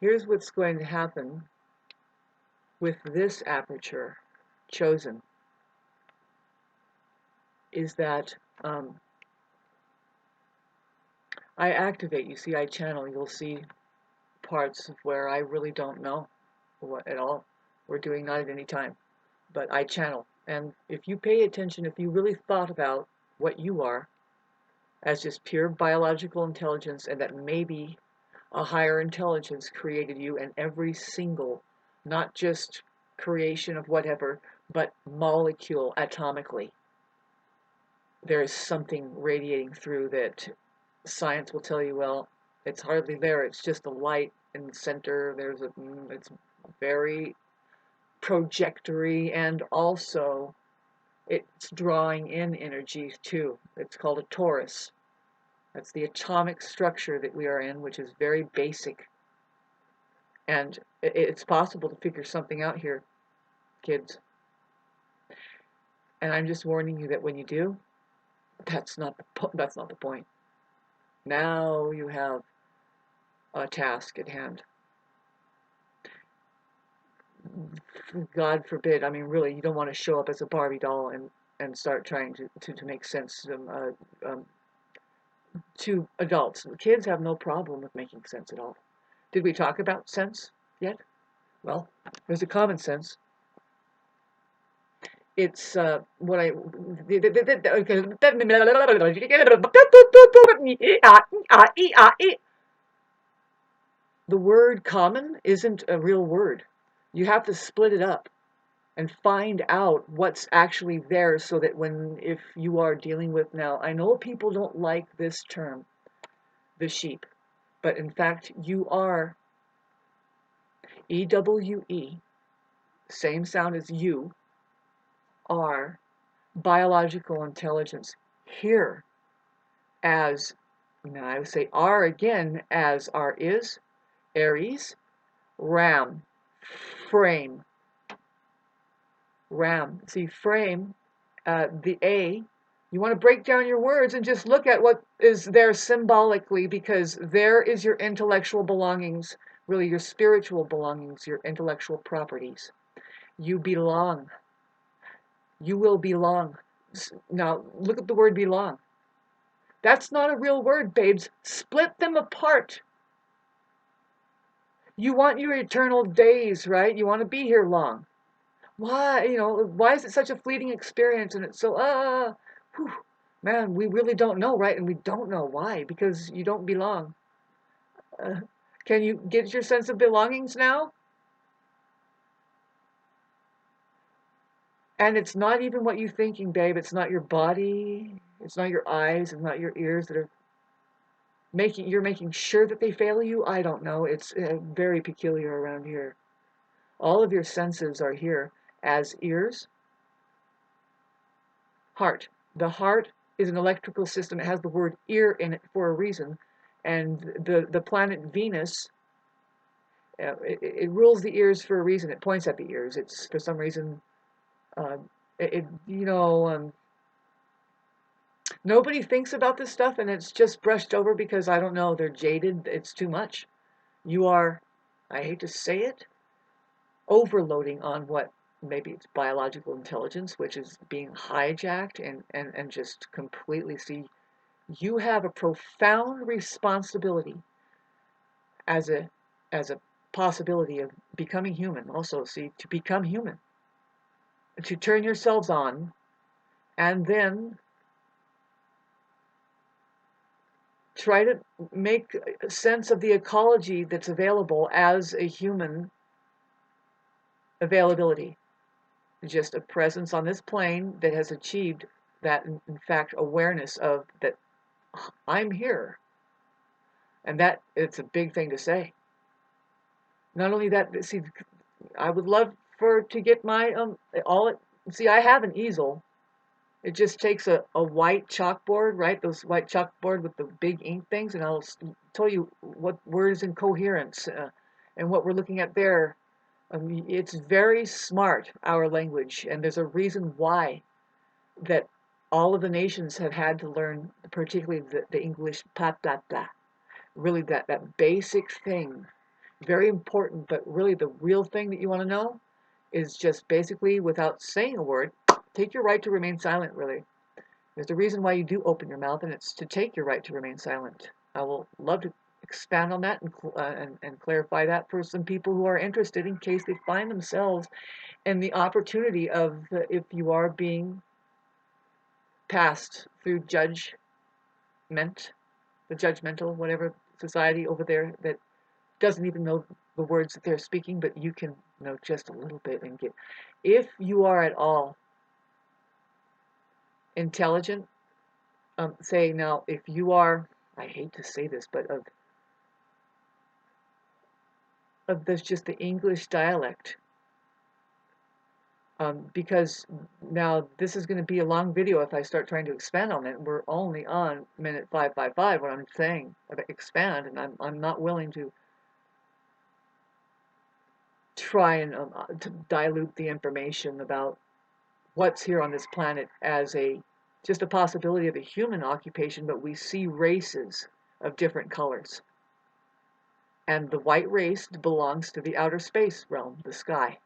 Here's what's going to happen with this aperture chosen, is that I activate, you see, I channel, you'll see parts of where I really don't know what at all we're doing, not at any time, but I channel. And if you pay attention, if you really thought about what you are as just pure biological intelligence, and that maybe a higher intelligence created you, and every single, not just creation of whatever, but molecule atomically, there is something radiating through that science will tell you, well, it's hardly there, it's just a light in the center, it's very projectory, and also it's drawing in energy too. It's called a torus. That's the atomic structure that we are in, which is very basic. And it's possible to figure something out here, kids. And I'm just warning you that when you do, that's not the point. Now you have a task at hand. God forbid, I mean, really, you don't want to show up as a Barbie doll and start trying to make sense to adults. Kids have no problem with making sense at all. Did we talk about sense yet? Well, there's a common sense. It's what I. The word common isn't a real word. You have to split it up and find out what's actually there, so that if you are dealing with, now I know people don't like this term, the sheep, but in fact you are EWE, same sound as you, are biological intelligence here as, now I would say R again, as R is, Aries, Ram, frame, Ram. See, frame, the A, you want to break down your words and just look at what is there symbolically, because there is your intellectual belongings, really your spiritual belongings, your intellectual properties. You belong. You will belong. Now, look at the word belong. That's not a real word, babes. Split them apart. You want your eternal days, right? You want to be here long. Why, why is it such a fleeting experience? And it's so, whew, man, we really don't know, right? And we don't know why, because you don't belong. Can you get your sense of belongings now? And it's not even what you're thinking, babe. It's not your body. It's not your eyes. It's not your ears that are you're making sure that they fail you. I don't know. It's very peculiar around here. All of your senses are here as ears, heart. The heart is an electrical system. It has the word ear in it for a reason. And the planet Venus, it rules the ears for a reason. It points at the ears. It's, for some reason, nobody thinks about this stuff, and it's just brushed over because, I don't know, they're jaded. It's too much. You are, I hate to say it, overloading on what maybe it's biological intelligence, which is being hijacked and just completely. See, you have a profound responsibility as a possibility of becoming human. Also, see, to become human, to turn yourselves on, and then try to make sense of the ecology that's available as a human availability. Just a presence on this plane that has achieved that, in fact, awareness of that I'm here. And that, it's a big thing to say. Not only that, see, I would love to get my, see, I have an easel. It just takes a white chalkboard, right? Those white chalkboard with the big ink things, and I'll tell you what words in coherence and what we're looking at there. It's very smart, our language, and there's a reason why that all of the nations have had to learn, particularly the English, really that basic thing. very important, but really the real thing that you want to know is just basically, without saying a word, take your right to remain silent, really. There's a reason why you do open your mouth, and it's to take your right to remain silent. I will love to expand on that and clarify that for some people who are interested, in case they find themselves in the opportunity of, if you are being passed through judgment, the judgmental, whatever society over there that doesn't even know the words that they're speaking, but you can know just a little bit and get. If you are at all intelligent, say now, if you are, I hate to say this, but of this, just the English dialect, because now this is going to be a long video if I start trying to expand on it. We're only on minute 555 when I'm saying expand, and I'm not willing to try and to dilute the information about what's here on this planet as just a possibility of a human occupation, but we see races of different colors. And the white race belongs to the outer space realm, the sky.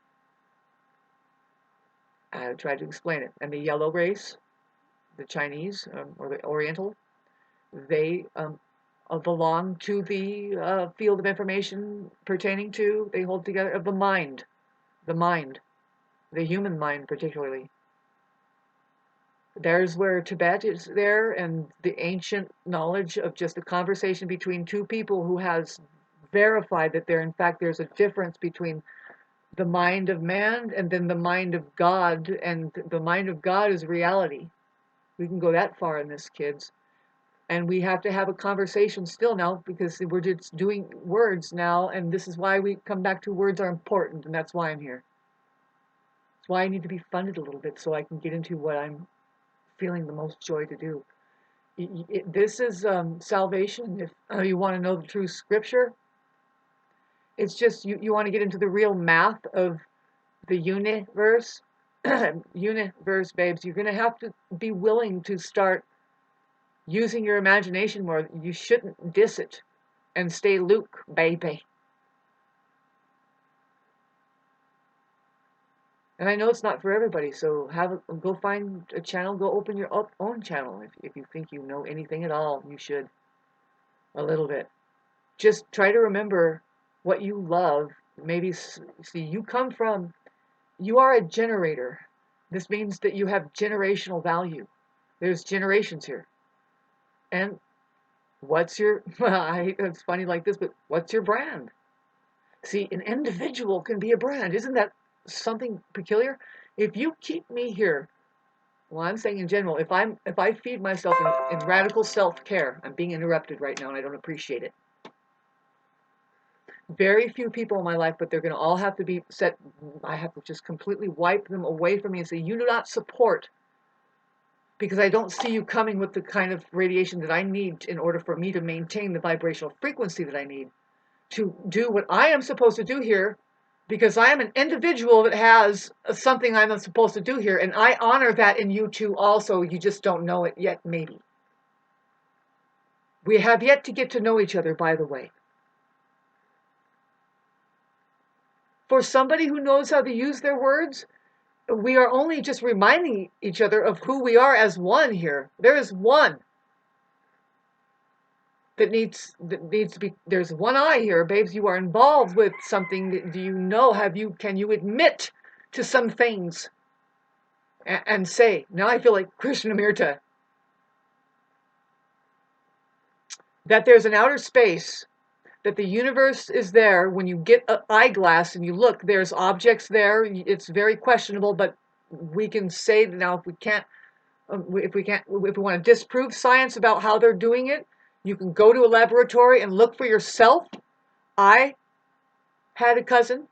I tried to explain it. And the yellow race, the Chinese or the Oriental, they belong to the field of information pertaining to, they hold together, of the mind, the human mind particularly. There's where Tibet is there, and the ancient knowledge of just a conversation between two people who has verified that there's a difference between the mind of man and then the mind of God, and the mind of God is reality. We can go that far in this, kids. And we have to have a conversation still now, because we're just doing words now, and this is why we come back to words are important, and that's why I'm here. That's why I need to be funded a little bit so I can get into what I'm feeling the most joy to do. This is salvation. If you want to know the true scripture, it's just you want to get into the real math of the universe. Universe, babes, you're going to have to be willing to start using your imagination more. You shouldn't diss it and stay Luke, baby. And I know it's not for everybody, so go find a channel, go open your own channel. If you think you know anything at all, you should. A little bit. Just try to remember what you love. Maybe, see, you are a generator. This means that you have generational value. There's generations here. And it's funny like this, but what's your brand? See, an individual can be a brand. Isn't that something peculiar? If you keep me here, well, I'm saying in general, if I feed myself in radical self-care, I'm being interrupted right now and I don't appreciate it. Very few people in my life, but they're going to all have to be set. I have to just completely wipe them away from me and say, you do not support, because I don't see you coming with the kind of radiation that I need in order for me to maintain the vibrational frequency that I need to do what I am supposed to do here, because I am an individual that has something I'm supposed to do here, and I honor that in you too also. You just don't know it yet, maybe. We have yet to get to know each other, by the way. For somebody who knows how to use their words, we are only just reminding each other of who we are as one here. There is one that needs to be, there's one I here, babes. You are involved with something. Do you know, can you admit to some things and say, now I feel like Krishnamurti, that there's an outer space, that the universe is there. When you get an eyeglass and you look, there's objects there. It's very questionable, but we can say that now, if we want to disprove science about how they're doing it, you can go to a laboratory and look for yourself. I had a cousin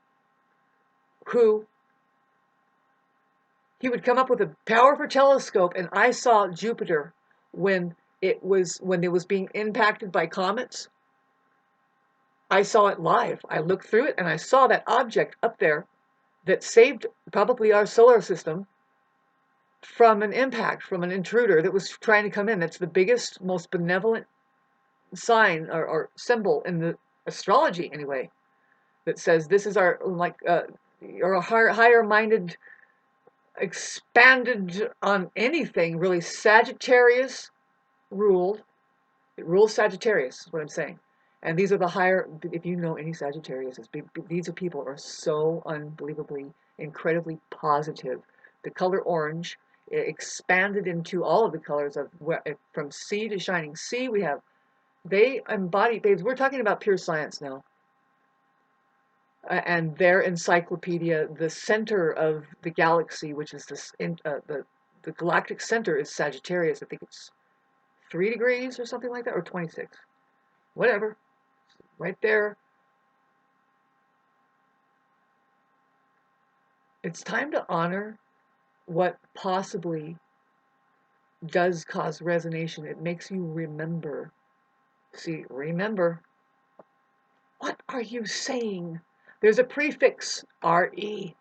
who, he would come up with a powerful telescope, and I saw Jupiter when it was being impacted by comets. I saw it live. I looked through it and I saw that object up there that saved probably our solar system from an impact, from an intruder that was trying to come in. That's the biggest, most benevolent sign or symbol in the astrology anyway. that says this is our, like, or a higher-minded, expanded on anything, really. Sagittarius ruled. It rules Sagittarius, is what I'm saying. And these are the higher, if you know any Sagittarius, these are people who are so unbelievably, incredibly positive. The color orange expanded into all of the colors of, from sea to shining sea. We have, they embody, babes, we're talking about pure science now. And their encyclopedia, the center of the galaxy, which is this, the galactic center is Sagittarius. I think it's 3 degrees or something like that, or 26. Whatever. Right there. It's time to honor what possibly does cause resonance. It makes you remember. See, remember. What are you saying? There's a prefix, RE.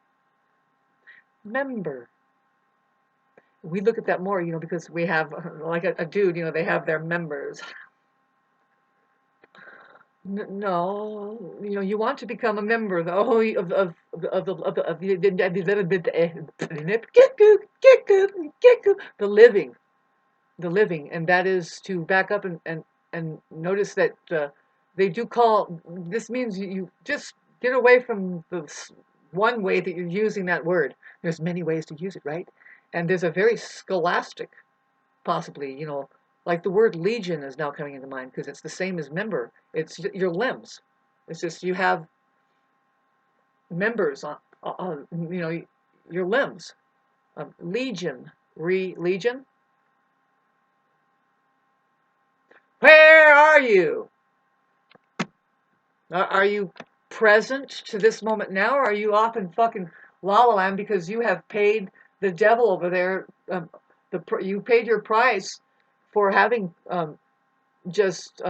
Member. We look at that more, because we have, like a dude, they have their members. No, you want to become a member, though, of the living, and that is to back up and notice that they do call. This means you just get away from the one way that you're using that word. There's many ways to use it, right? And there's a very scholastic, possibly, like the word legion is now coming into mind because it's the same as member. It's your limbs. It's just you have members on your limbs. Legion, legion. Where are you? Are you present to this moment now, or are you off in fucking La La Land because you have paid the devil over there? You paid your price for having just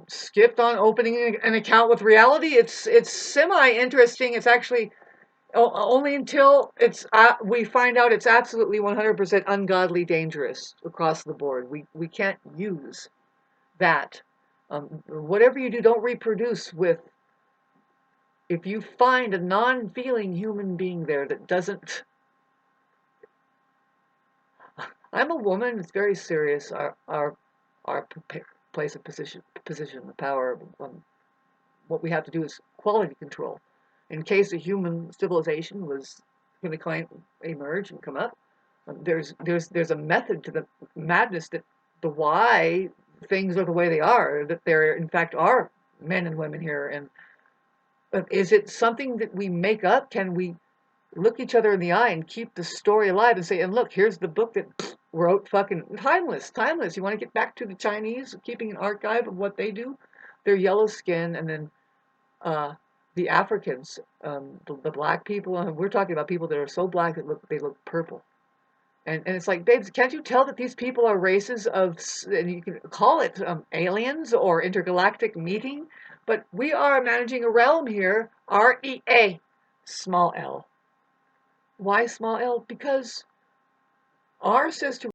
skipped on opening an account with reality. It's semi-interesting. It's actually only until we find out it's absolutely 100% ungodly dangerous across the board. We can't use that. Whatever you do, don't reproduce with. If you find a non-feeling human being there that doesn't. I'm a woman. It's very serious. Our place of position of power. What we have to do is quality control. In case a human civilization was going to emerge and come up, there's a method to the madness, that the why things are the way they are, that there in fact are men and women here. And is it something that we make up? Can we look each other in the eye and keep the story alive and say, and look, here's the book that wrote fucking timeless. You want to get back to the Chinese, keeping an archive of what they do? Their yellow skin, and then the Africans, the black people, and we're talking about people that are so black that they look purple. And it's like, babes, can't you tell that these people are races of, and you can call it aliens or intergalactic meeting, but we are managing a realm here, REA, small l. Why small l? Because our sister